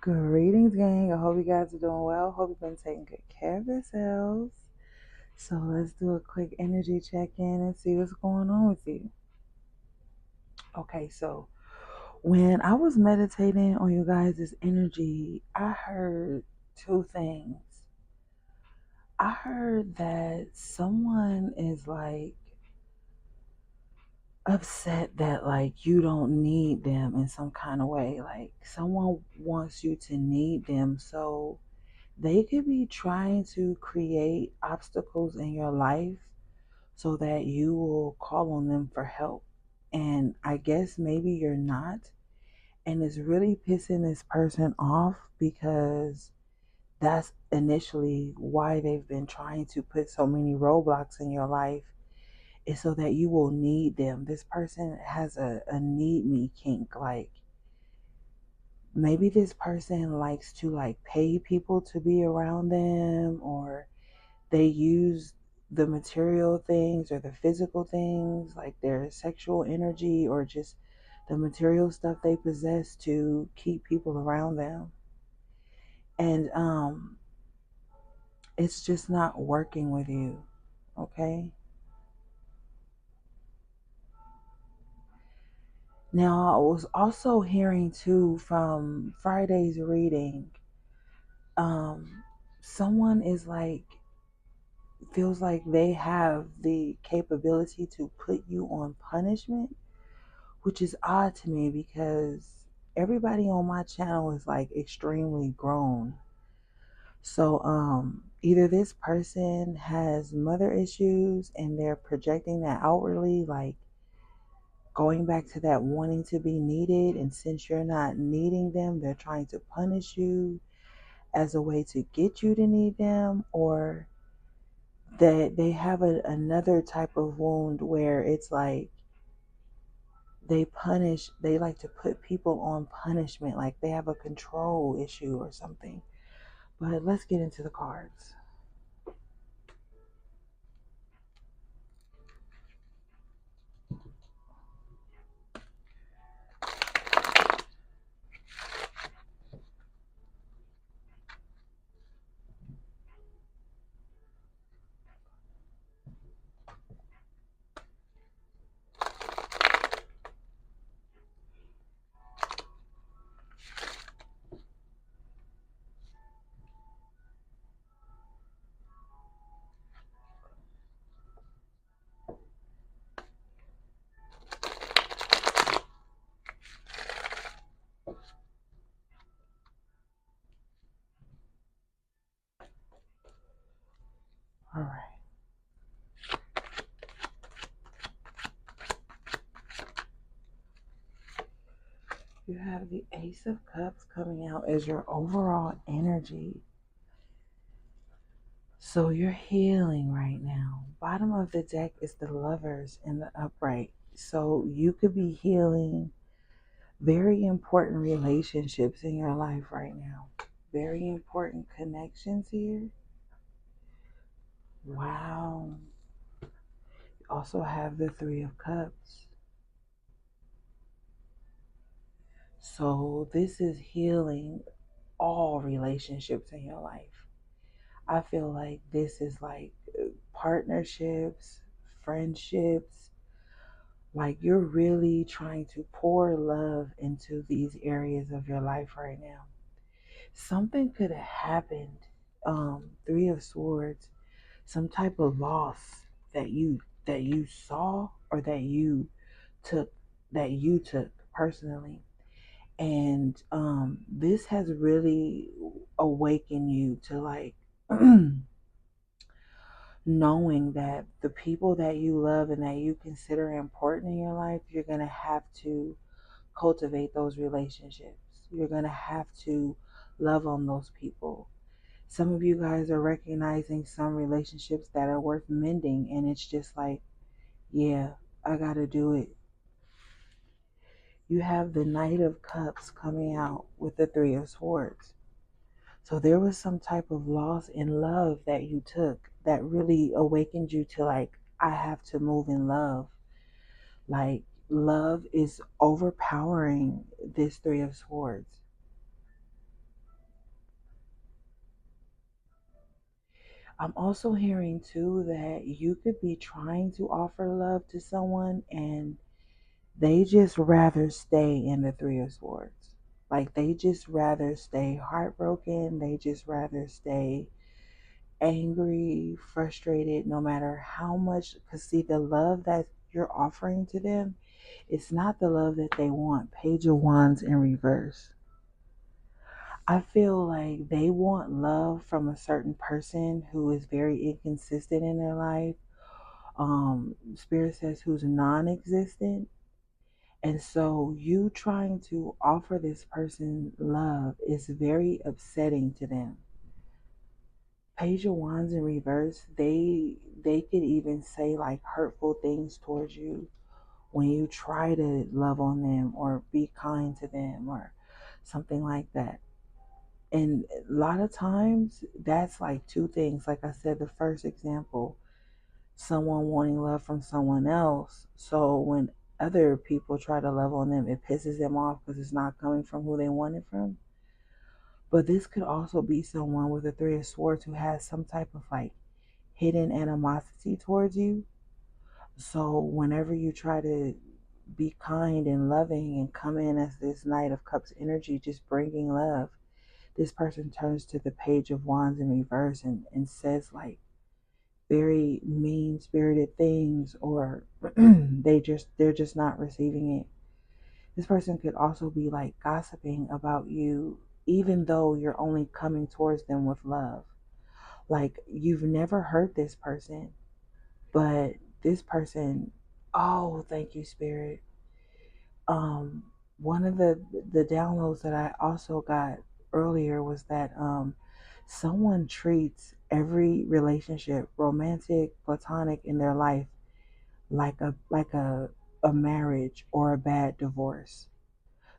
Greetings, gang. I hope you guys are doing well. Hope you've been taking good care of yourselves. So let's do a quick energy check in and see what's going on with you. Okay, so when I was meditating on you guys' energy, I heard two things. I heard that someone is like upset that like you don't need them in some kind of way. Like someone wants you to need them. So they could be trying to create obstacles in your life so that you will call on them for help. And I guess maybe you're not. And it's really pissing this person off because that's initially why they've been trying to put so many roadblocks in your life, is so that you will need them. This person has a need me kink. Like maybe this person likes to like pay people to be around them, or they use the material things or the physical things like their sexual energy or just the material stuff they possess to keep people around them. And it's just not working with you. Okay, now I was also hearing too from Friday's reading, um someone is like feels like they have the capability to put you on punishment, which is odd to me because everybody on my channel is like extremely grown. So either this person has mother issues and they're projecting that outwardly, like going back to that wanting to be needed, and since you're not needing them, they're trying to punish you as a way to get you to need them, or that they have another type of wound where it's like they like to put people on punishment, like they have a control issue or something. But let's get into the cards. All right, you have the Ace of Cups coming out as your overall energy. So you're healing right now. Bottom of the deck is the Lovers in the upright. So you could be healing very important relationships in your life right now. Very important connections here. Wow. You also have the Three of Cups. So this is healing all relationships in your life. I feel like this is like partnerships, friendships. Like you're really trying to pour love into these areas of your life right now. Something could have happened. Three of Swords, some type of loss that you saw or took that you took personally. And this has really awakened you to like knowing that the people that you love and that you consider important in your life, you're going to have to cultivate those relationships. You're going to have to love on those people. Some of you guys are recognizing some relationships that are worth mending, and it's just like, yeah, I got to do it. You have the Knight of Cups coming out with the Three of Swords. So there was some type of loss in love that you took that really awakened you to like, I have to move in love. Like love is overpowering this Three of Swords. I'm also hearing too that you could be trying to offer love to someone and they just rather stay in the Three of Swords. Like they just rather stay heartbroken. They just rather stay angry, frustrated, no matter how much. Because see, the love that you're offering to them, it's not the love that they want. Page of Wands in reverse. I feel like they want love from a certain person who is very inconsistent in their life. Spirit says who's non-existent. And so you trying to offer this person love is very upsetting to them. Page of Wands in reverse, they could even say like hurtful things towards you when you try to love on them or be kind to them or something like that. And a lot of times that's like two things. Like I said, the first example, someone wanting love from someone else. So when other people try to love on them, it pisses them off because it's not coming from who they want it from. But this could also be someone with a Three of Swords who has some type of like hidden animosity towards you. So whenever you try to be kind and loving and come in as this Knight of Cups energy, just bringing love, this person turns to the Page of Wands in reverse and says like very mean spirited things, or they're just not receiving it. This person could also be like gossiping about you even though you're only coming towards them with love. Like you've never hurt this person, but this person, oh, thank you, Spirit. Um, one of the downloads that I also got earlier was that someone treats every relationship, romantic, platonic, in their life like a marriage or a bad divorce.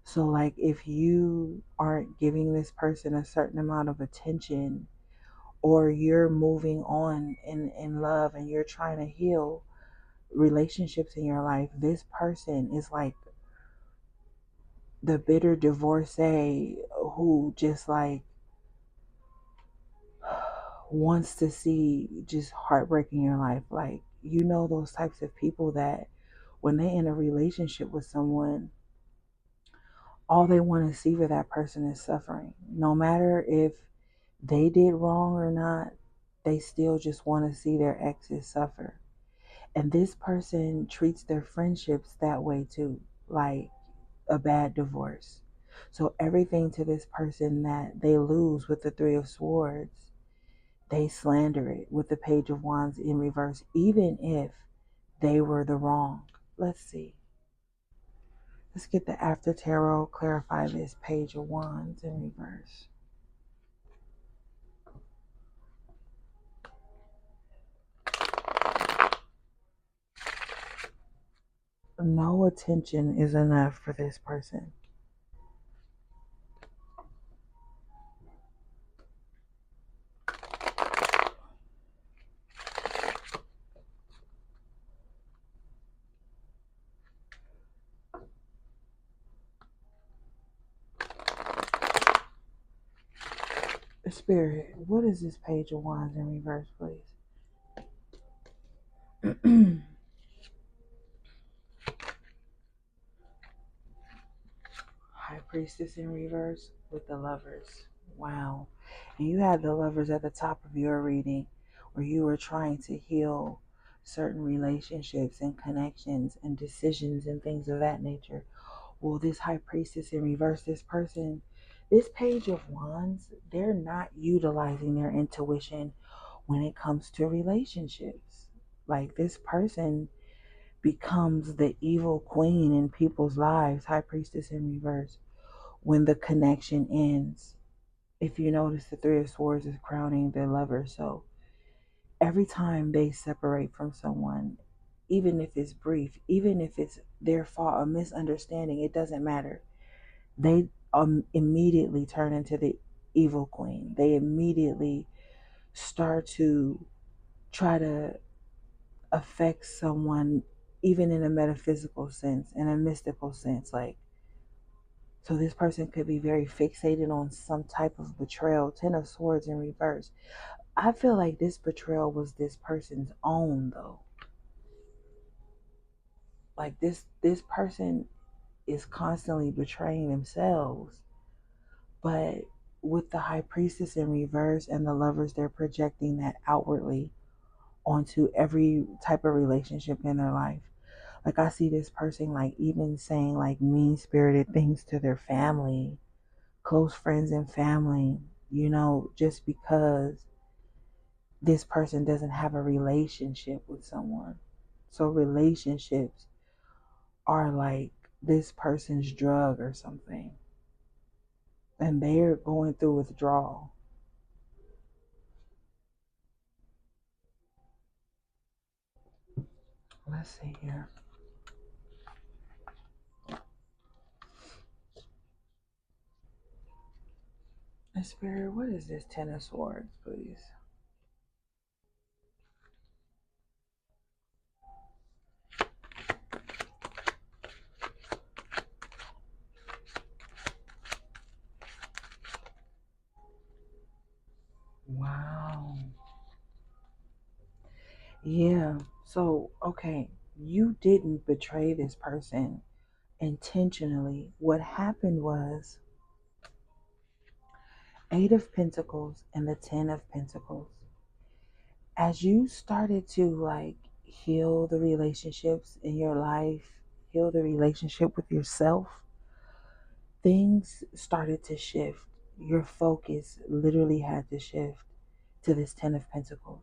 So like if you aren't giving this person a certain amount of attention, or you're moving on in love and you're trying to heal relationships in your life, this person is like the bitter divorcee who just like wants to see just heartbreak in your life. Like, you know, those types of people that when they in a relationship with someone, all they want to see for that person is suffering. No matter if they did wrong or not, they still just want to see their exes suffer. And this person treats their friendships that way too, like a bad divorce. So everything to this person that they lose with the Three of Swords, they slander it with the Page of Wands in reverse, even if they were the wrong. Let's see. Let's get the After Tarot, clarify this Page of Wands in reverse. No attention is enough for this person. Spirit, what is this Page of Wands in reverse, please? High Priestess in reverse with the Lovers. Wow. And you had the Lovers at the top of your reading where you were trying to heal certain relationships and connections and decisions and things of that nature. Well, this High Priestess in reverse, this person, this Page of Wands, they're not utilizing their intuition when it comes to relationships. Like this person becomes the evil queen in people's lives, High Priestess in reverse, when the connection ends. If you notice, the Three of Swords is crowning their lover. So every time they separate from someone, even if it's brief, even if it's their fault, a misunderstanding, it doesn't matter. They immediately turn into the evil queen. They immediately start to try to affect someone, even in a metaphysical sense, in a mystical sense. Like, so this person could be very fixated on some type of betrayal. Ten of Swords in reverse. I feel like this betrayal was this person's own though. Like this person is constantly betraying themselves, but with the high priestess in reverse and the lovers, they're projecting that outwardly onto every type of relationship in their life. Like I see this person like even saying like mean spirited things to their family, close friends and family, just because this person doesn't have a relationship with someone. So relationships are like this person's drug or something. And they're going through withdrawal. Let's see here. And Spirit, what is this Ten of Swords, please? Wow. Yeah. So, okay, you didn't betray this person intentionally. What happened was Eight of Pentacles and the Ten of Pentacles. As you started to like heal the relationships in your life, heal the relationship with yourself, things started to shift. Your focus literally had to shift to this Ten of Pentacles.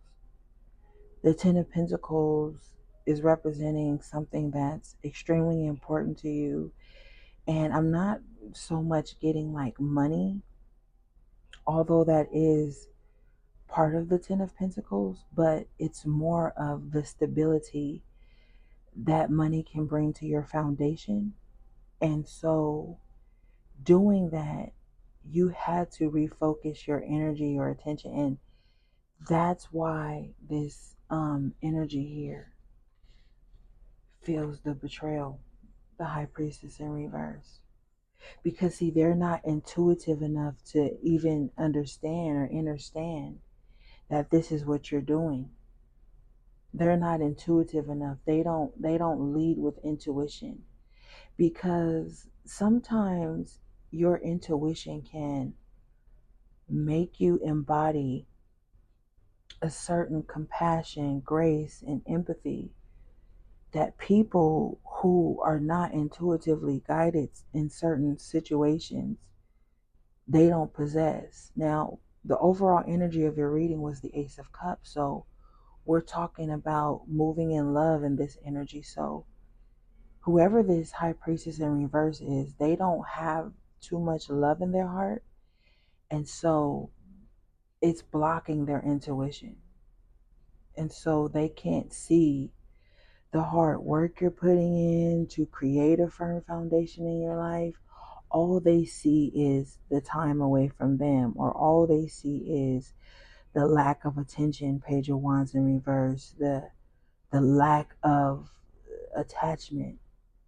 The Ten of Pentacles is representing something that's extremely important to you. And I'm not so much getting like money, although that is part of the Ten of Pentacles, but it's more of the stability that money can bring to your foundation. And so, doing that, you had to refocus your energy, your attention, and that's why this energy here feels the betrayal, the High Priestess in reverse. Because see, they're not intuitive enough to even understand or understand that this is what you're doing. They're not intuitive enough. They don't lead with intuition, because sometimes your intuition can make you embody a certain compassion, grace, and empathy that people who are not intuitively guided in certain situations, they don't possess. Now, the overall energy of your reading was the Ace of Cups. So we're talking about moving in love in this energy. So whoever this High Priestess in reverse is, they don't have too much love in their heart. And so it's blocking their intuition. And so they can't see the hard work you're putting in to create a firm foundation in your life. All they see is the time away from them, or all they see is the lack of attention, Page of Wands in reverse, the lack of attachment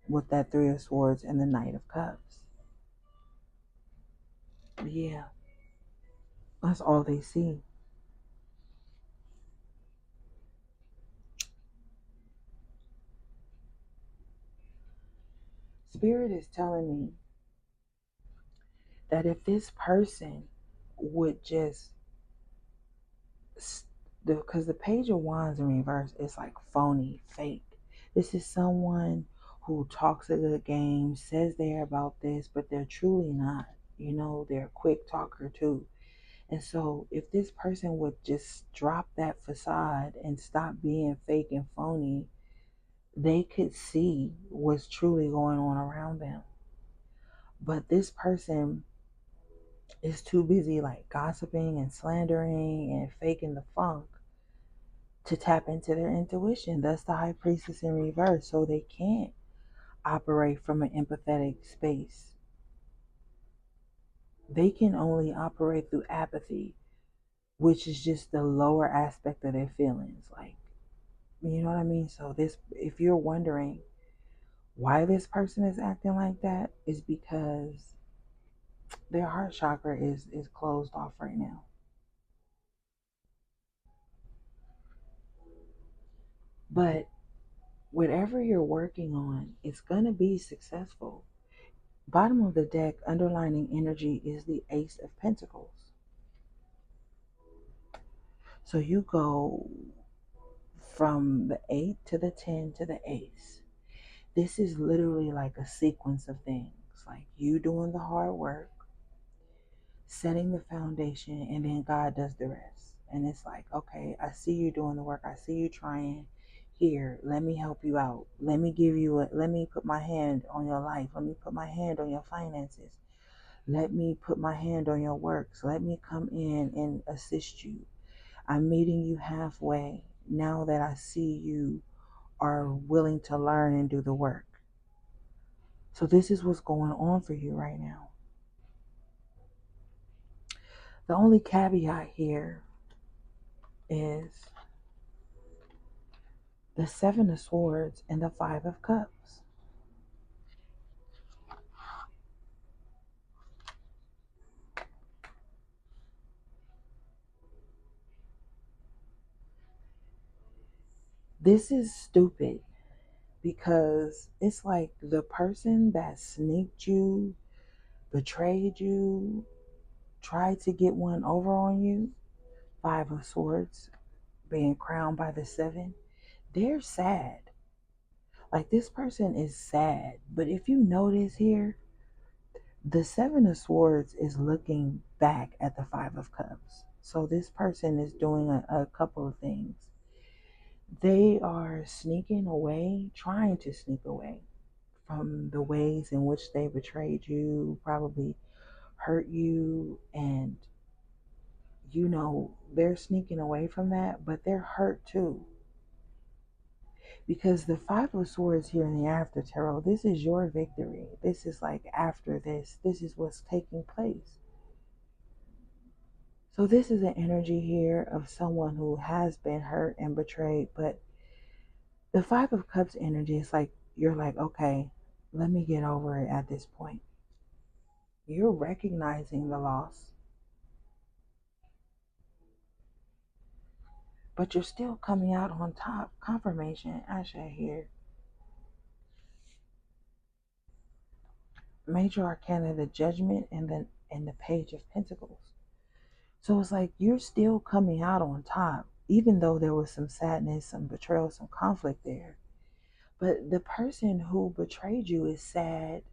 with that Three of Swords and the Knight of Cups. Yeah, that's all they see. Spirit is telling me that if this person would just, because the Page of Wands in reverse is like phony, fake. This is someone who talks a good game, says they're about this, but they're truly not. They're a quick talker too. And so if this person would just drop that facade and stop being fake and phony, they could see what's truly going on around them. But this person is too busy like gossiping and slandering and faking the funk to tap into their intuition. That's the High Priestess in reverse. So they can't operate from an empathetic space. They can only operate through apathy, which is just the lower aspect of their feelings. Like, you know what I mean? So this, if you're wondering why this person is acting like that, is because their heart chakra is closed off right now. But whatever you're working on, it's going to be successful. Bottom of the deck, underlining energy is the Ace of Pentacles. So you go from the 8 to the 10 to the Ace. This is literally like a sequence of things. Like you doing the hard work, setting the foundation, and then God does the rest. And it's like, okay, I see you doing the work. I see you trying. Here, let me help you out. Let me give you let me put my hand on your life. Let me put my hand on your finances. Let me put my hand on your works. Let me come in and assist you. I'm meeting you halfway now that I see you are willing to learn and do the work. So this is what's going on for you right now. The only caveat here is the Seven of Swords and the Five of Cups. This is stupid because it's like the person that sneaked you, betrayed you, tried to get one over on you, Five of Swords being crowned by the Seven, they're sad. Like this person is sad. But if you notice here, the Seven of Swords is looking back at the Five of Cups. So this person is doing a couple of things. They are sneaking away, trying to sneak away from the ways in which they betrayed you, probably hurt you, and they're sneaking away from that, but they're hurt too. Because the Five of Swords here in the After Tarot, this is your victory. This is like after this is what's taking place. So this is an energy here of someone who has been hurt and betrayed, but the Five of Cups energy is like, you're like, okay, let me get over it at this point. You're recognizing the loss, but you're still coming out on top. Confirmation, Asha here. Major Arcana, the Judgment, and the Page of Pentacles. So it's like you're still coming out on top, even though there was some sadness, some betrayal, some conflict there. But the person who betrayed you is sad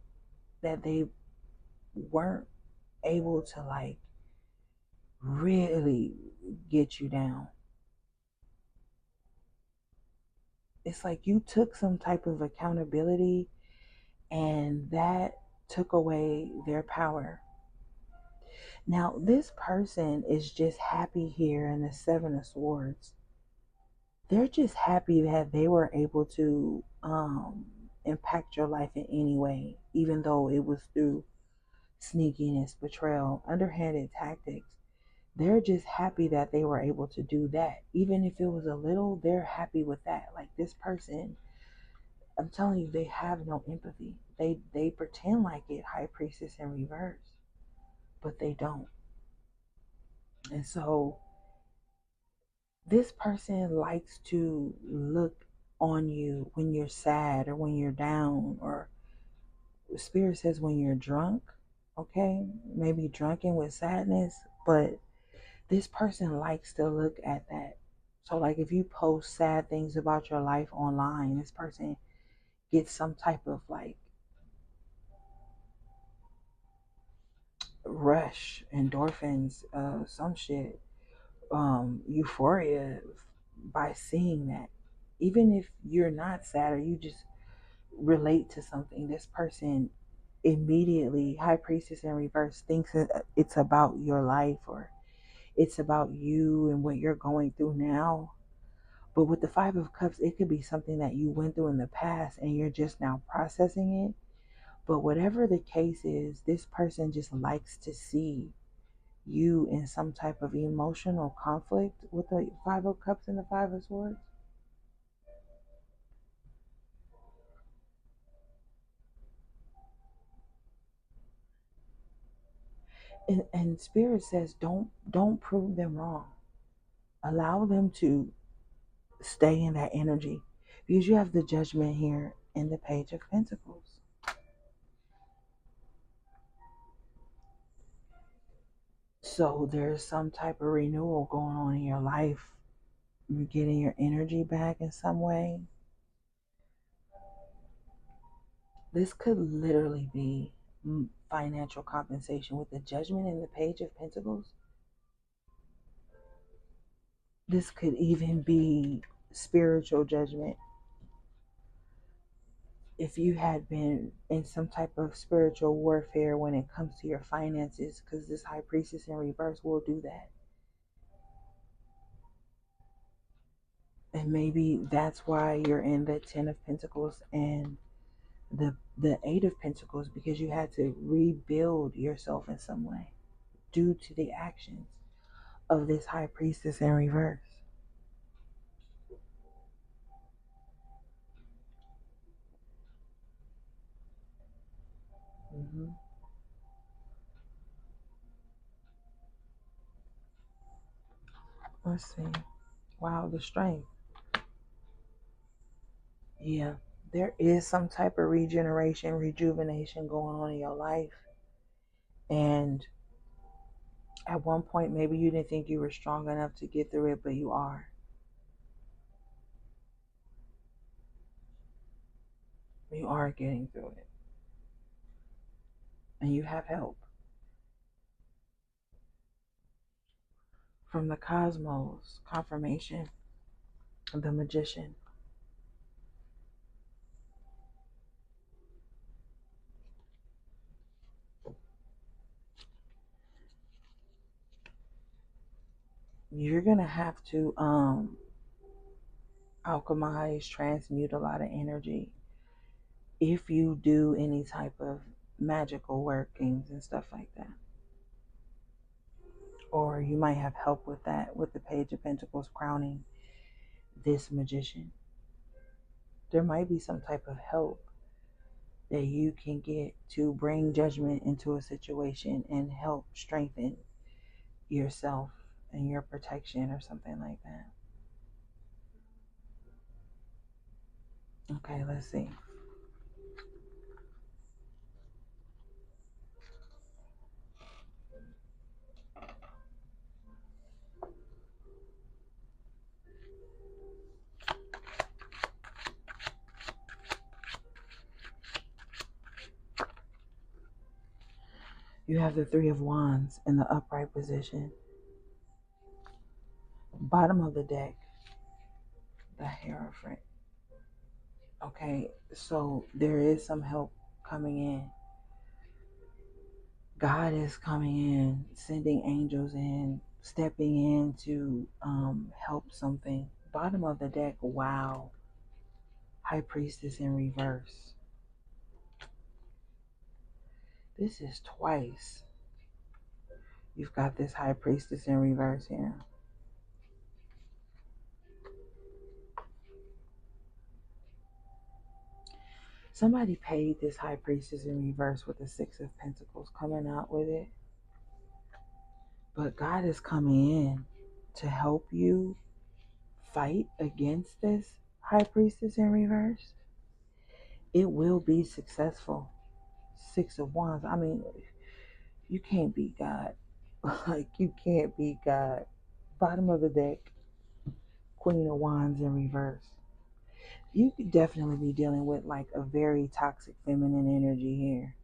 that they weren't able to like really get you down. It's like you took some type of accountability and that took away their power. Now, this person is just happy here in the Seven of Swords. They're just happy that they were able to impact your life in any way, even though it was through sneakiness, betrayal, underhanded tactics. They're just happy that they were able to do that. Even if it was a little, they're happy with that. Like this person, I'm telling you, they have no empathy. They pretend like it, High Priestess in reverse, but they don't. And so this person likes to look on you when you're sad or when you're down, or Spirit says when you're drunk, okay? Maybe drunken with sadness, but this person likes to look at that. So like if you post sad things about your life online, this person gets some type of like rush, endorphins, some shit, euphoria by seeing that. Even if you're not sad or you just relate to something, this person immediately, High Priestess in reverse, thinks it's about your life or it's about you and what you're going through now. But with the Five of Cups, it could be something that you went through in the past and you're just now processing it. But whatever the case is, this person just likes to see you in some type of emotional conflict with the Five of Cups and the Five of Swords. And Spirit says, don't prove them wrong. Allow them to stay in that energy. Because you have the Judgment here in the Page of Pentacles. So there's some type of renewal going on in your life. You're getting your energy back in some way. This could literally be financial compensation with the Judgment and the Page of Pentacles. This could even be spiritual judgment. If you had been in some type of spiritual warfare when it comes to your finances, because this High Priestess in reverse will do that. And maybe that's why you're in the Ten of Pentacles and the Eight of Pentacles, because you had to rebuild yourself in some way due to the actions of this High Priestess in reverse. Let's see. Wow, the Strength. Yeah, there is some type of regeneration, rejuvenation going on in your life. And at one point, maybe you didn't think you were strong enough to get through it, but you are. You are getting through it. And you have help from the cosmos, confirmation, the Magician. You're going to have to alchemize, transmute a lot of energy if you do any type of magical workings and stuff like that. Or you might have help with that, with the Page of Pentacles crowning this Magician. There might be some type of help that you can get to bring judgment into a situation and help strengthen yourself and your protection or something like that. Okay, let's see. You have the Three of Wands in the upright position. Bottom of the deck, the Hierophant. Okay, so there is some help coming in. God is coming in, sending angels in, stepping in to help something. Bottom of the deck, wow. High Priestess in reverse. This is twice. You've got this High Priestess in reverse here. Somebody paid this High Priestess in reverse with the Six of Pentacles coming out with it. But God is coming in to help you fight against this High Priestess in reverse. It will be successful. Six of Wands. I mean, you can't beat God. Like, you can't beat God. Bottom of the deck, Queen of Wands in reverse. You could definitely be dealing with like a very toxic feminine energy here.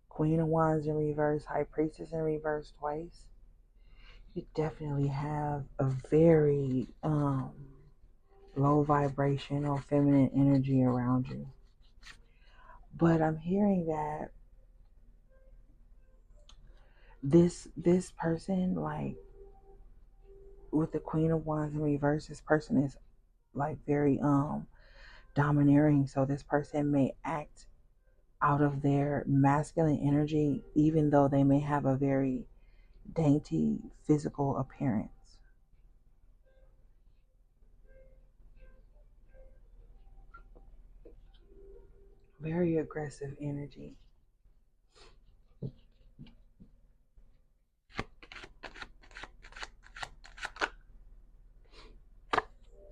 Queen of Wands in reverse, High Priestess in reverse twice. You definitely have a very low vibrational feminine energy around you. But I'm hearing that this person, like with the Queen of Wands in reverse, this person is like very domineering. So this person may act out of their masculine energy, even though they may have a very dainty physical appearance. Very aggressive energy.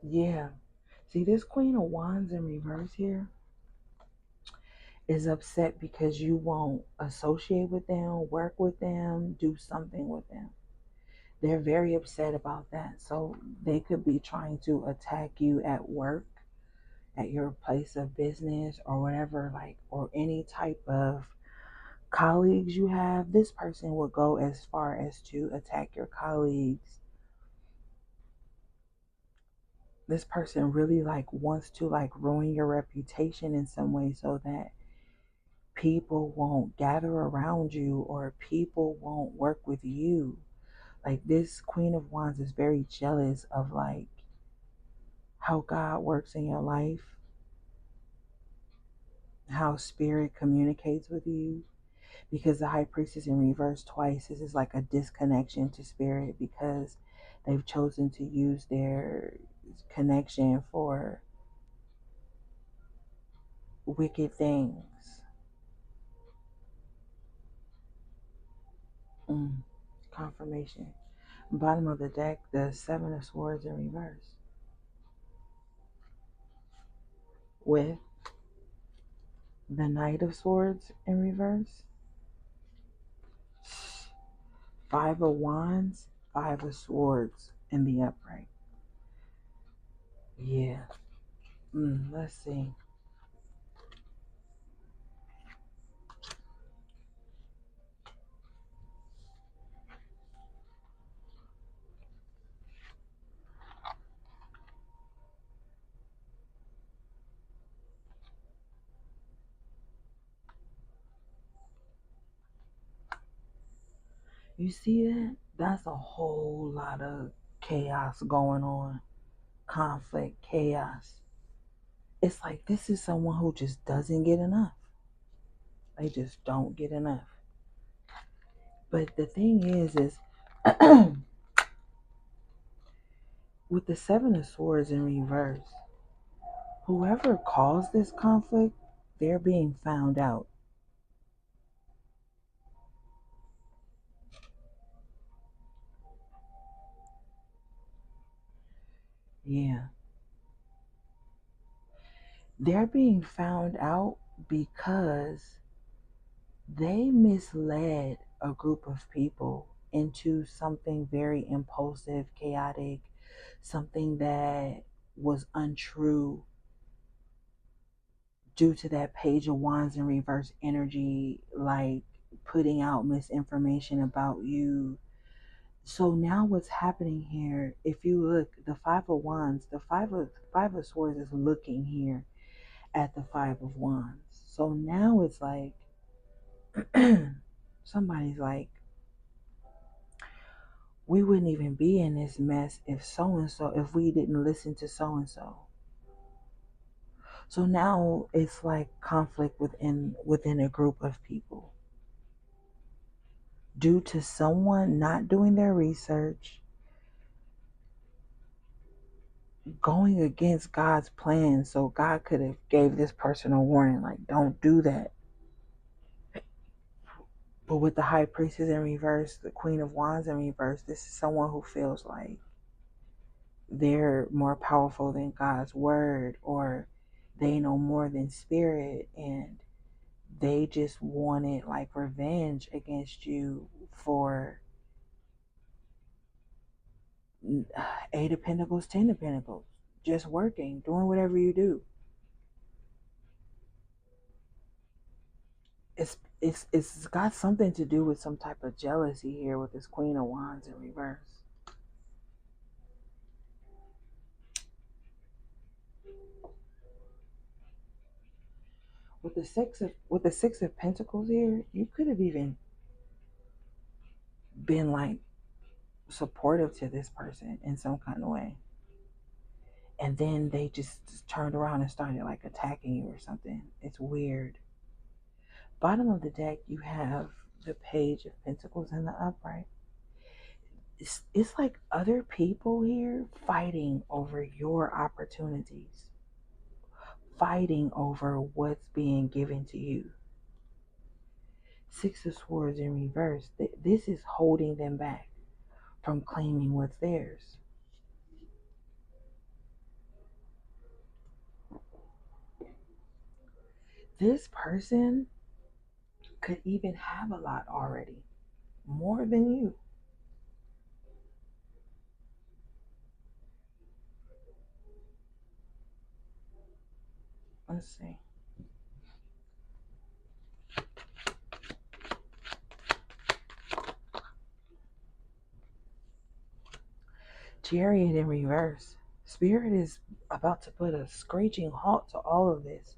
Yeah. See, this Queen of Wands in reverse here is upset because you won't associate with them, work with them, do something with them. They're very upset about that. So they could be trying to attack you at work, at your place of business, or whatever, like, or any type of colleagues you have. This person will go as far as to attack your colleagues. This person really like wants to like ruin your reputation in some way so that people won't gather around you or people won't work with you. Like, this Queen of Wands is very jealous of like how God works in your life, how spirit communicates with you. Because the High Priestess in reverse twice, this is like a disconnection to spirit because they've chosen to use their connection for wicked things. Confirmation. Bottom of the deck, the Seven of Swords in reverse. With the Knight of Swords in reverse. Five of Wands, Five of Swords in the upright. Yeah. Let's see. You see that? That's a whole lot of chaos going on. Conflict, chaos. It's like this is someone who just doesn't get enough. They just don't get enough. But the thing is with the Seven of Swords in reverse, whoever caused this conflict, they're being found out. Yeah. They're being found out because they misled a group of people into something very impulsive, chaotic, something that was untrue due to that Page of Wands in reverse energy, like putting out misinformation about you. So now what's happening here, if you look, the Five of Wands, the Five of Swords is looking here at the Five of Wands. So now it's like somebody's like, we wouldn't even be in this mess if so and so, if we didn't listen to so and so. So now it's like conflict within a group of people due to someone not doing their research, going against God's plan. So God could have gave this person a warning, like, don't do that. But with the High Priestess in reverse, the Queen of Wands in reverse, this is someone who feels like they're more powerful than God's word, or they know more than spirit, and they just wanted like revenge against you for Eight of Pentacles, Ten of Pentacles, just working, doing whatever you do. It's got something to do with some type of jealousy here with this Queen of Wands in reverse. With the Six of Pentacles here, you could have even been like supportive to this person in some kind of way. And then they just turned around and started like attacking you or something. It's weird. Bottom of the deck, you have the Page of Pentacles in the upright. It's like other people here fighting over your opportunities, fighting over what's being given to you. Six of Swords in reverse. This is holding them back from claiming what's theirs. This person could even have a lot already, more than you. Let's see. Chariot in reverse. Spirit is about to put a screeching halt to all of this.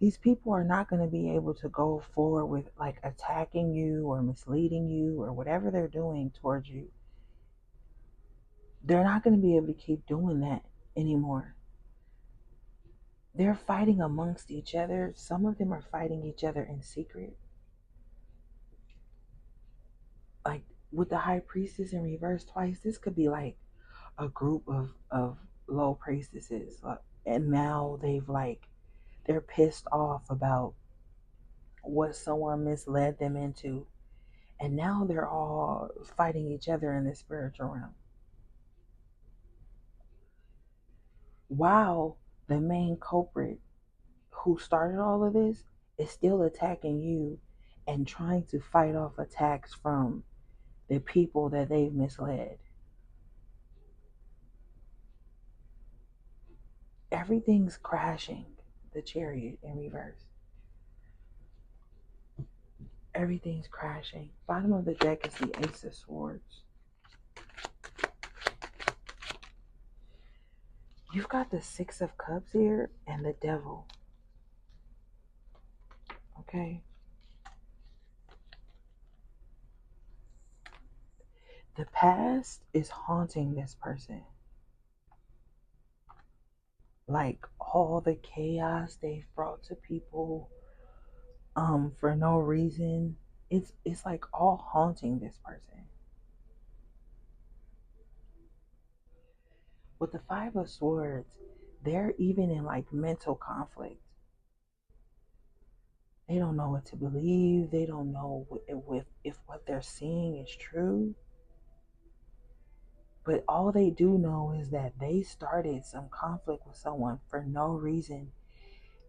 These people are not going to be able to go forward with like attacking you or misleading you or whatever they're doing towards you. They're not going to be able to keep doing that anymore. They're fighting amongst each other. Some of them are fighting each other in secret. Like with the high priestess in reverse twice, this could be like a group of low priestesses. And now they're pissed off about what someone misled them into. And now they're all fighting each other in the spiritual realm. While the main culprit who started all of this is still attacking you and trying to fight off attacks from the people that they've misled. Everything's crashing. The chariot in reverse. Everything's crashing. Bottom of the deck is the Ace of Swords. You've got the Six of Cups here and the Devil. Okay? The past is haunting this person. Like all the chaos they've brought to people for no reason. It's like all haunting this person. With the Five of Swords, they're even in like mental conflict. They don't know what to believe. They don't know if what they're seeing is true. But all they do know is that they started some conflict with someone for no reason.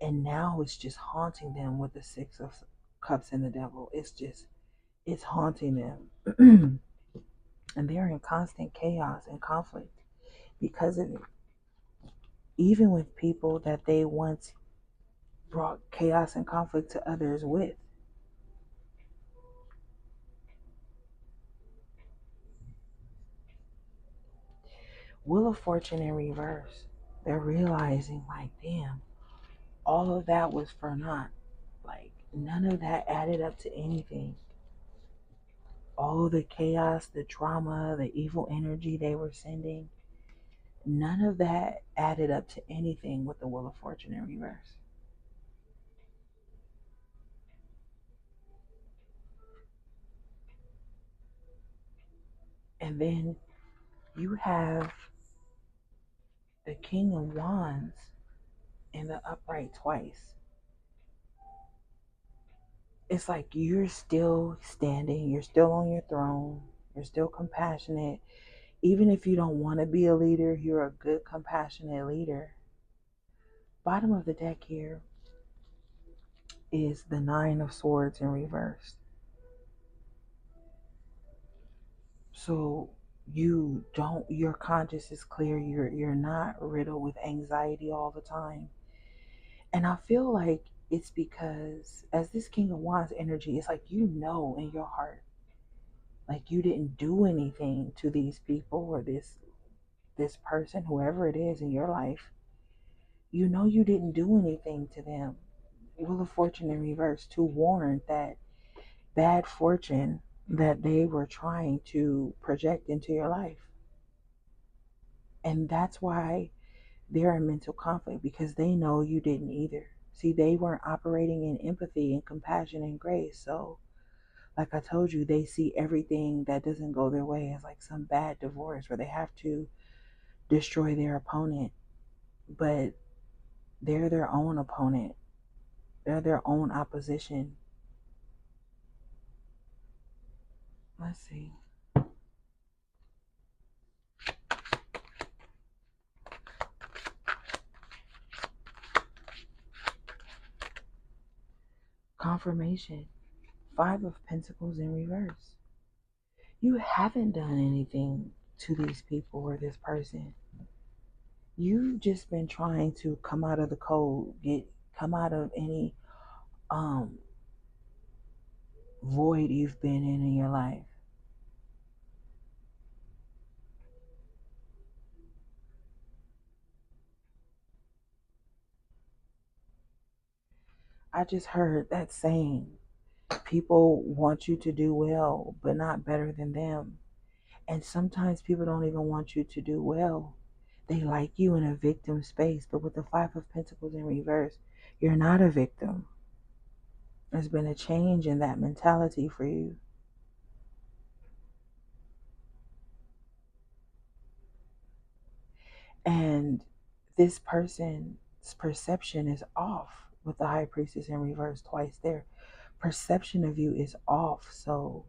And now it's just haunting them with the Six of Cups and the Devil. It's haunting them. And they're in constant chaos and conflict because of it. Even with people that they once brought chaos and conflict to others with. Wheel of Fortune in reverse. They're realizing, like, damn, all of that was for naught. Like, none of that added up to anything. All of the chaos, the drama, the evil energy they were sending, none of that added up to anything with the Wheel of Fortune in reverse. And then you have the King of Wands in the upright twice. It's like you're still standing, you're still on your throne, you're still compassionate. Even if you don't want to be a leader, you're a good, compassionate leader. Bottom of the deck here is the Nine of Swords in reverse. So your conscience is clear, you're not riddled with anxiety all the time. And I feel like it's because as this King of Wands energy, it's like you know in your heart, like you didn't do anything to these people or this person, whoever it is in your life. You know you didn't do anything to them. Wheel of Fortune in reverse to warn that bad fortune that they were trying to project into your life. And that's why they're in mental conflict, because they know you didn't either. See, they weren't operating in empathy and compassion and grace. So, like I told you, they see everything that doesn't go their way as like some bad divorce where they have to destroy their opponent. But they're their own opponent, they're their own opposition. Let's see. Confirmation. 5 of Pentacles in reverse. You haven't done anything to these people or this person. You've just been trying to come out of the cold, come out of any void you've been in your life. I just heard that saying, people want you to do well, but not better than them. And sometimes people don't even want you to do well. They like you in a victim space, but with the 5 of Pentacles in reverse, you're not a victim. There's been a change in that mentality for you. And this person's perception is off with the High Priestess in reverse twice there. Perception of you is off. So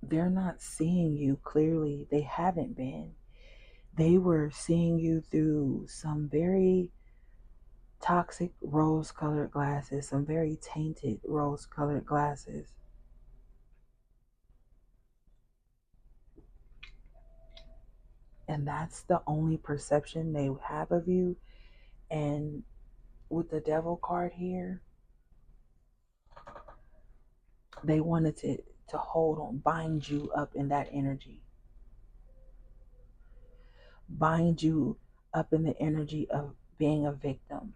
they're not seeing you clearly. They haven't been. They were seeing you through some very toxic rose-colored glasses, some very tainted rose-colored glasses. And that's the only perception they have of you. And with the Devil card here, they wanted to hold on, bind you up in that energy. Bind you up in the energy of being a victim.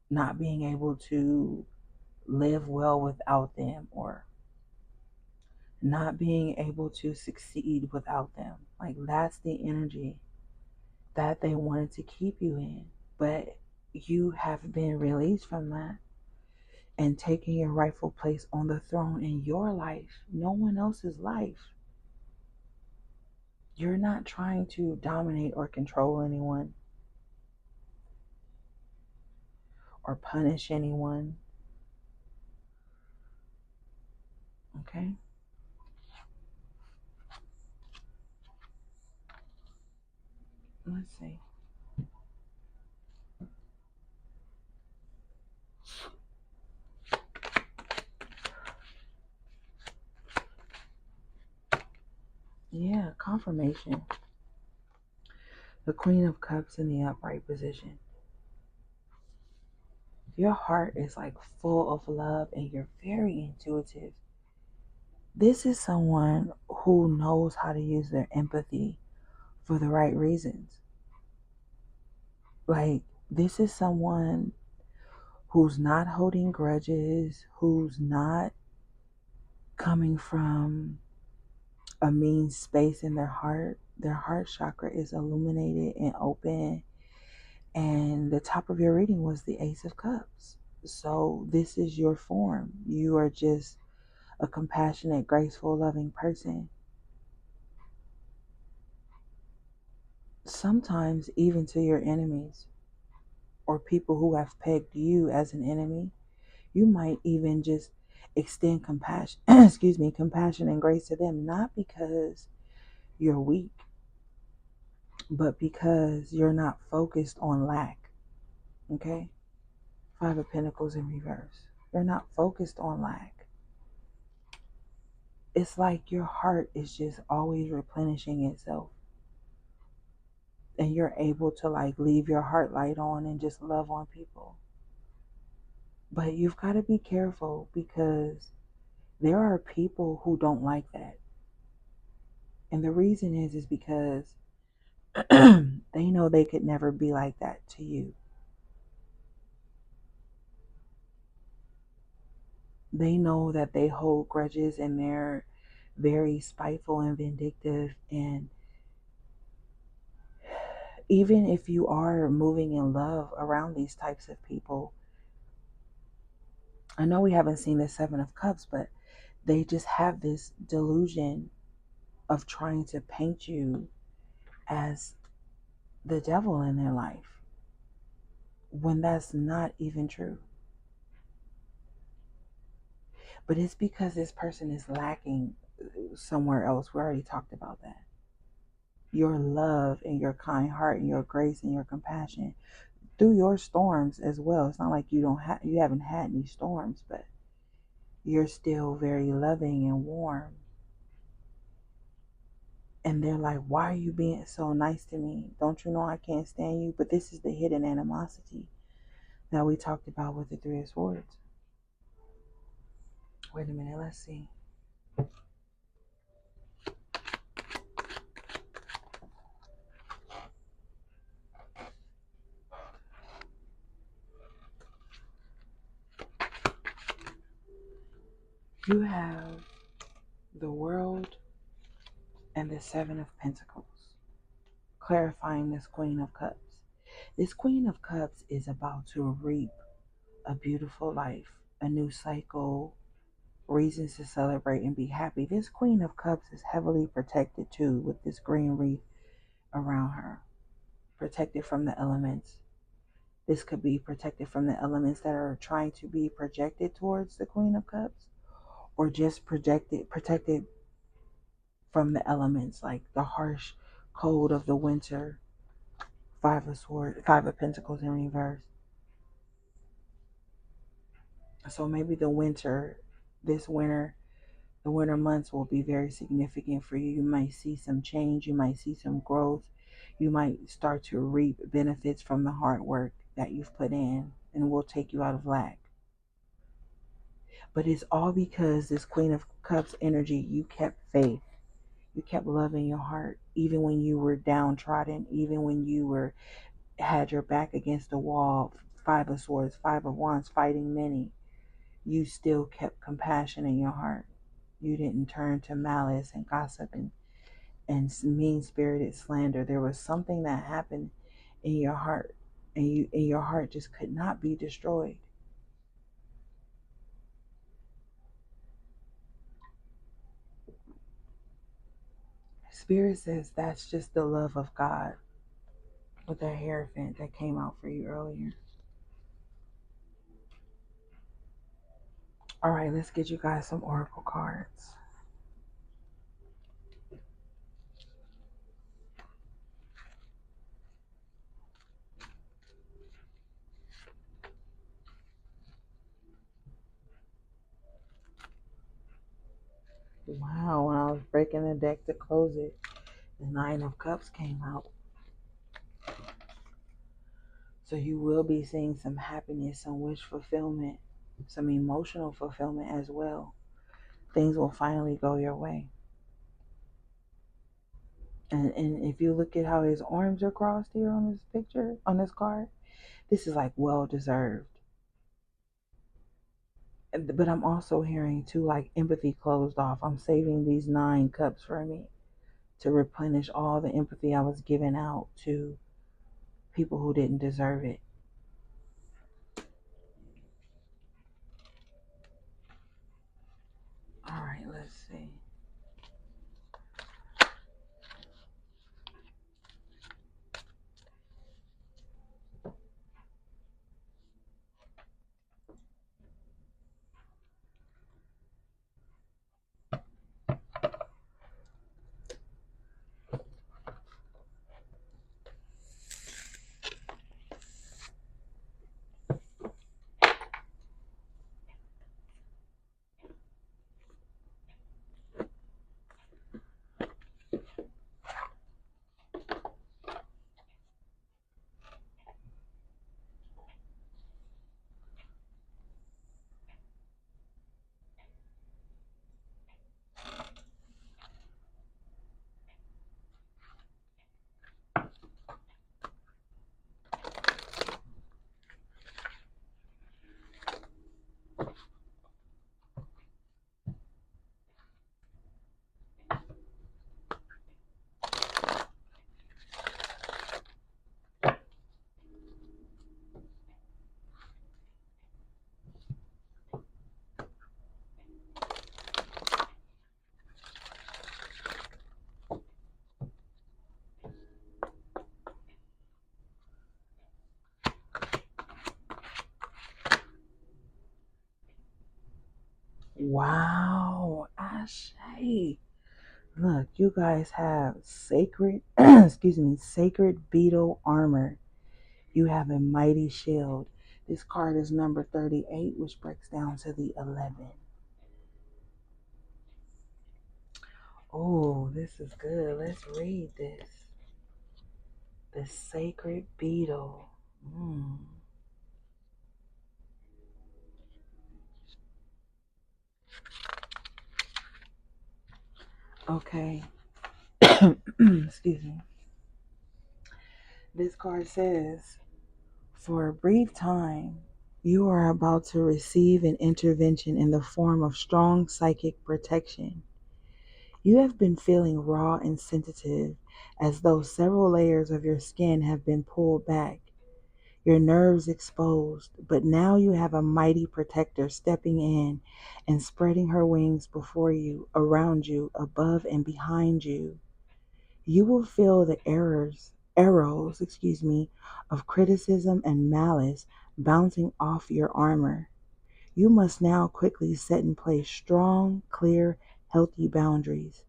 Not being able to live well without them, or not being able to succeed without them. Like, that's the energy that they wanted to keep you in. But you have been released from that and taking your rightful place on the throne in your life, no one else's life. You're not trying to dominate or control anyone or punish anyone. Okay? Let's see. Yeah, confirmation. The Queen of Cups in the upright position. Your heart is like full of love and you're very intuitive. This is someone who knows how to use their empathy for the right reasons. Like, this is someone who's not holding grudges, who's not coming from a mean space in their heart. Their heart chakra is illuminated and open. And the top of your reading was the Ace of Cups. So this is your form. You are just a compassionate, graceful, loving person. Sometimes even to your enemies or people who have pegged you as an enemy, you might even just extend compassion, compassion and grace to them, not because you're weak, but because you're not focused on lack. Okay? 5 of Pentacles in reverse. You're not focused on lack. It's like your heart is just always replenishing itself. And you're able to like leave your heart light on and just love on people. But you've got to be careful because there are people who don't like that. And the reason is because they know they could never be like that to you. They know that they hold grudges and they're very spiteful and vindictive. And even if you are moving in love around these types of people, I know we haven't seen the 7 of Cups, but they just have this delusion of trying to paint you as the devil in their life when that's not even true. But it's because this person is lacking somewhere else. We already talked about that. Your love and your kind heart and your grace and your compassion. through your storms as well. It's not like you haven't had any storms, but you're still very loving and warm. And they're like, why are you being so nice to me? Don't you know I can't stand you? But this is the hidden animosity that we talked about with the Three of Swords. Wait a minute, let's see. You have the World and the Seven of Pentacles, clarifying this Queen of Cups. This Queen of Cups is about to reap a beautiful life, a new cycle, reasons to celebrate and be happy. This Queen of Cups is heavily protected too, with this green wreath around her, protected from the elements. This could be protected from the elements that are trying to be projected towards the Queen of Cups, or just protected from the elements, like the harsh cold of the winter. Five of Pentacles in reverse. So maybe the winter months will be very significant for you. You might see some change. You might see some growth. You might start to reap benefits from the hard work that you've put in, and will take you out of lack. But it's all because this Queen of Cups energy, you kept faith. You kept love in your heart, even when you were downtrodden, even when you had your back against the wall. Five of Swords, Five of Wands, fighting many. You still kept compassion in your heart. You didn't turn to malice and gossip and mean-spirited slander. There was something that happened in your heart, and your heart just could not be destroyed. Spirit says that's just the love of God with that Hierophant that came out for you earlier. All right, let's get you guys some oracle cards. Wow, when I was breaking the deck to close it, the Nine of Cups came out. So you will be seeing some happiness, some wish fulfillment, some emotional fulfillment as well. Things will finally go your way. And if you look at how his arms are crossed here on this picture, on this card, this is like well deserved. But I'm also hearing too, like empathy closed off. I'm saving these 9 cups for me to replenish all the empathy I was giving out to people who didn't deserve it. All right, let's see. Wow, Ashe. Look, you guys have sacred, excuse me, sacred beetle armor. You have a mighty shield. This card is number 38, which breaks down to the 11. Oh, this is good. Let's read this. The Sacred Beetle. Okay. Excuse me. This card says, for a brief time, you are about to receive an intervention in the form of strong psychic protection. You have been feeling raw and sensitive, as though several layers of your skin have been pulled back, your nerves exposed, but now you have a mighty protector stepping in and spreading her wings before you, around you, above and behind you. You will feel the arrows, of criticism and malice bouncing off your armor. You must now quickly set in place strong, clear, healthy boundaries.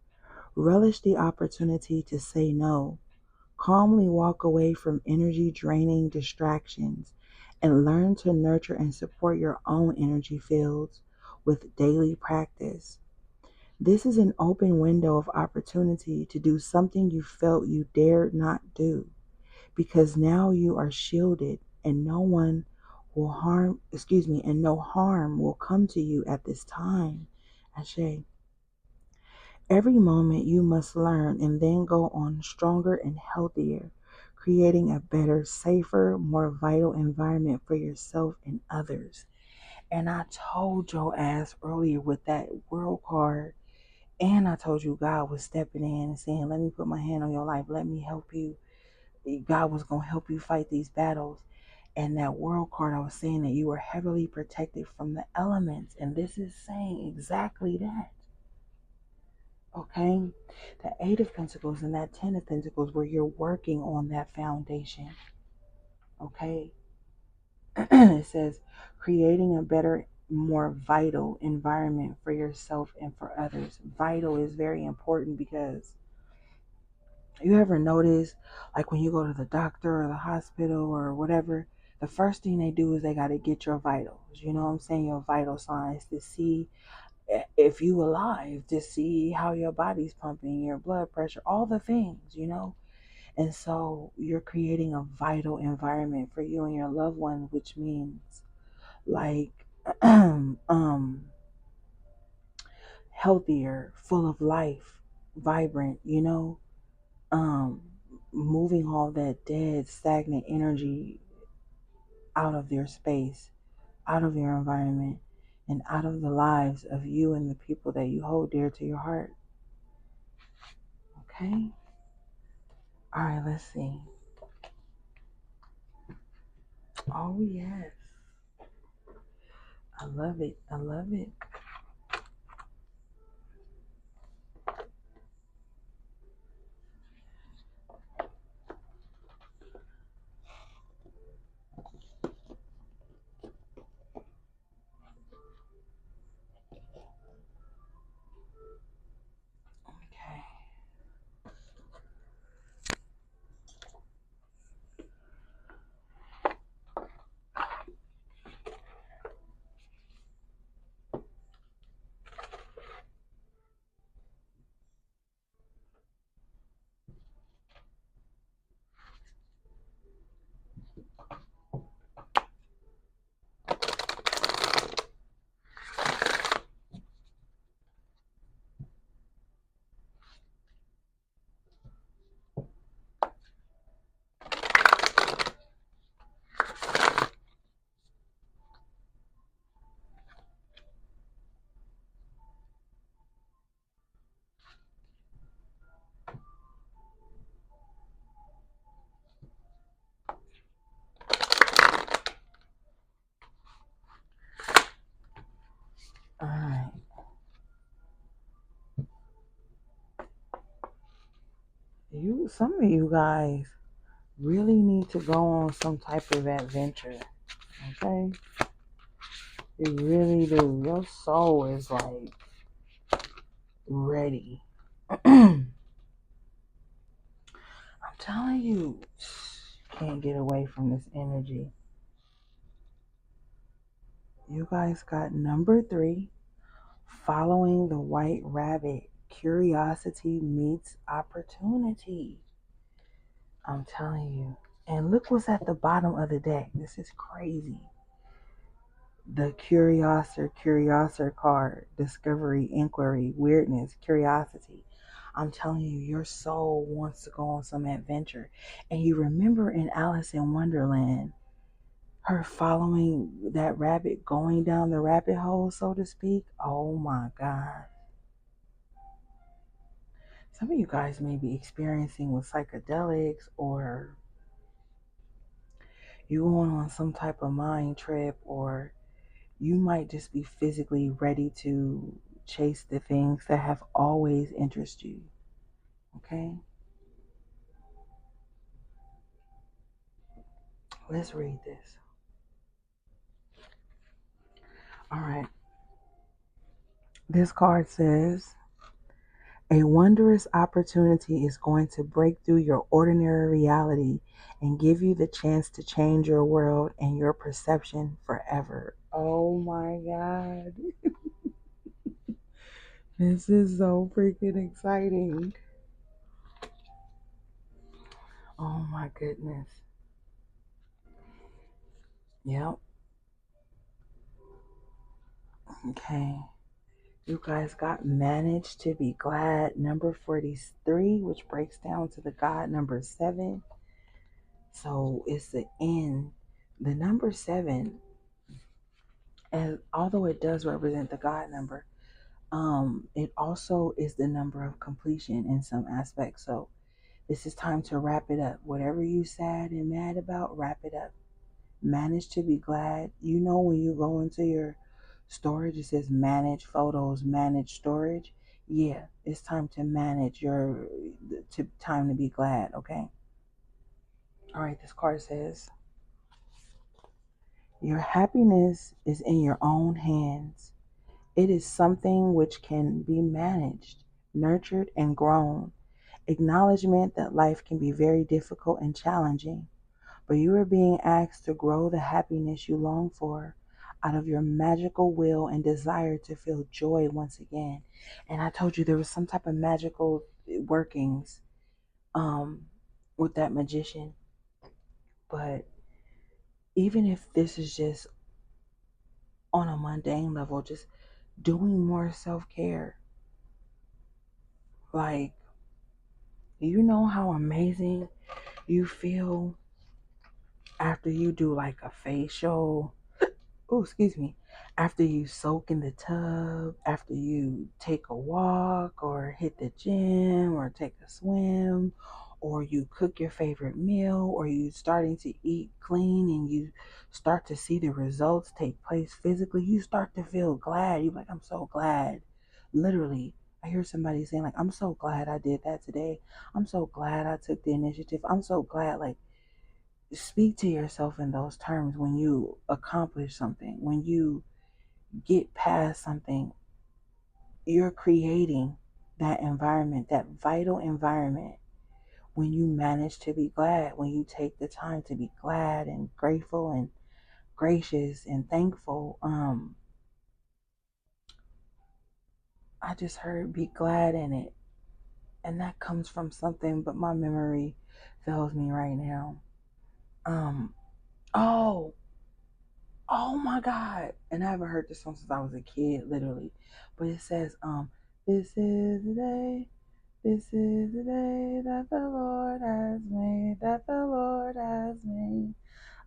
Relish the opportunity to say no. Calmly walk away from energy draining distractions and learn to nurture and support your own energy fields with daily practice. This is an open window of opportunity to do something you felt you dared not do, because now you are shielded and no harm will come to you at this time. Ashe. Every moment you must learn and then go on stronger and healthier, creating a better, safer, more vital environment for yourself and others. And I told your ass earlier with that world card, and I told you God was stepping in and saying, let me put my hand on your life. Let me help you. God was going to help you fight these battles. And that world card, I was saying that you were heavily protected from the elements. And this is saying exactly that. Okay? The Eight of Pentacles and that Ten of Pentacles, where you're working on that foundation. Okay? It says, creating a better, more vital environment for yourself and for others. Vital is very important, because you ever notice, like when you go to the doctor or the hospital or whatever, the first thing they do is they got to get your vitals. You know what I'm saying? Your vital signs, to see if you alive, to see how your body's pumping, your blood pressure, all the things. And so you're creating a vital environment for you and your loved one, which means like healthier, full of life, vibrant, um moving all that dead, stagnant energy out of your space, out of your environment, and out of the lives of you and the people that you hold dear to your heart. Okay? All right, let's see. Oh, yes. I love it. I love it. Okay. All right. Some of you guys really need to go on some type of adventure. Okay? You really do. Your soul is like ready. I'm telling you, Can't get away from this energy. You guys got number 3, following the white rabbit. Curiosity meets opportunity. I'm telling you. And look what's at the bottom of the deck. This is crazy. The Curiosor card. Discovery, inquiry, weirdness, curiosity. I'm telling you, your soul wants to go on some adventure. And you remember in Alice in Wonderland, her following that rabbit, going down the rabbit hole, so to speak. Oh my God. Some of you guys may be experiencing with psychedelics, or you going on some type of mind trip, or you might just be physically ready to chase the things that have always interested you. Okay? Let's read this. All right. This card says, a wondrous opportunity is going to break through your ordinary reality and give you the chance to change your world and your perception forever. Oh my God. This is so freaking exciting. Oh my goodness. Yep. Okay. You guys got managed to be glad, number 43, which breaks down to the God number 7. So it's the end. The number 7, and although it does represent the God number, it also is the number of completion in some aspects. So this is time to wrap it up. Whatever you sad and mad about, wrap it up. Manage to be glad. You know, when you go into your storage, it says manage photos, manage storage. Yeah, it's time to manage time to be glad. Okay. All right. This card says, your happiness is in your own hands. It is something which can be managed, nurtured, and grown. Acknowledgement that life can be very difficult and challenging, but you are being asked to grow the happiness you long for out of your magical will and desire to feel joy once again. And I told you there was some type of magical workings um, with that magician. But even if this is just on a mundane level, just doing more self care, like, you know how amazing you feel after you do like a facial. Oh, excuse me. After you soak in the tub, after you take a walk or hit the gym or take a swim, or you cook your favorite meal, or you starting to eat clean and you start to see the results take place physically, you start to feel glad. You're like, I'm so glad. Literally, I hear somebody saying, like, I'm so glad I did that today. I'm so glad I took the initiative. I'm so glad. Like, speak to yourself in those terms when you accomplish something, when you get past something. You're creating that environment, that vital environment, when you manage to be glad, when you take the time to be glad and grateful and gracious and thankful. I just heard be glad in it, and that comes from something, but my memory fails me right now. um oh Oh my God. And I haven't heard this song since I was a kid, literally. But it says, this is the day, this is the day that the Lord has made, that the Lord has made.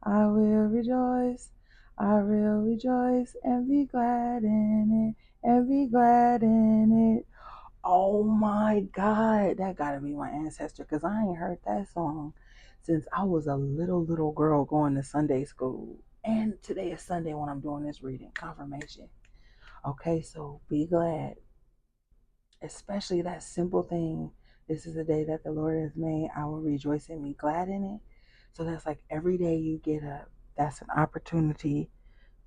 I will rejoice, I will rejoice and be glad in it, and be glad in it. Oh my God, that gotta be my ancestor, because I ain't heard that song since I was a little girl going to Sunday school. And today is Sunday when I'm doing this reading, confirmation. Okay, so be glad, especially that simple thing. This is the day that the Lord has made. I will rejoice and be glad in it. So that's like every day you get up, that's an opportunity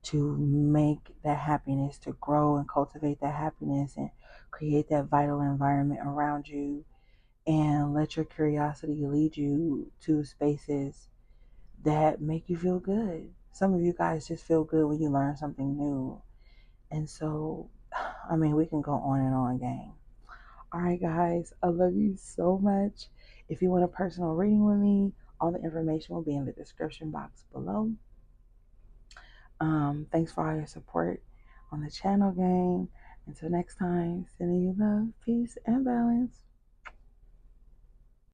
to make that happiness, to grow and cultivate that happiness and create that vital environment around you, and let your curiosity lead you to spaces that make you feel good. Some of you guys just feel good when you learn something new. And so, I mean, we can go on and on, gang. All right, guys, I love you so much. If you want a personal reading with me, all the information will be in the description box below. Thanks for all your support on the channel, gang. Until next time, sending you love, peace, and balance.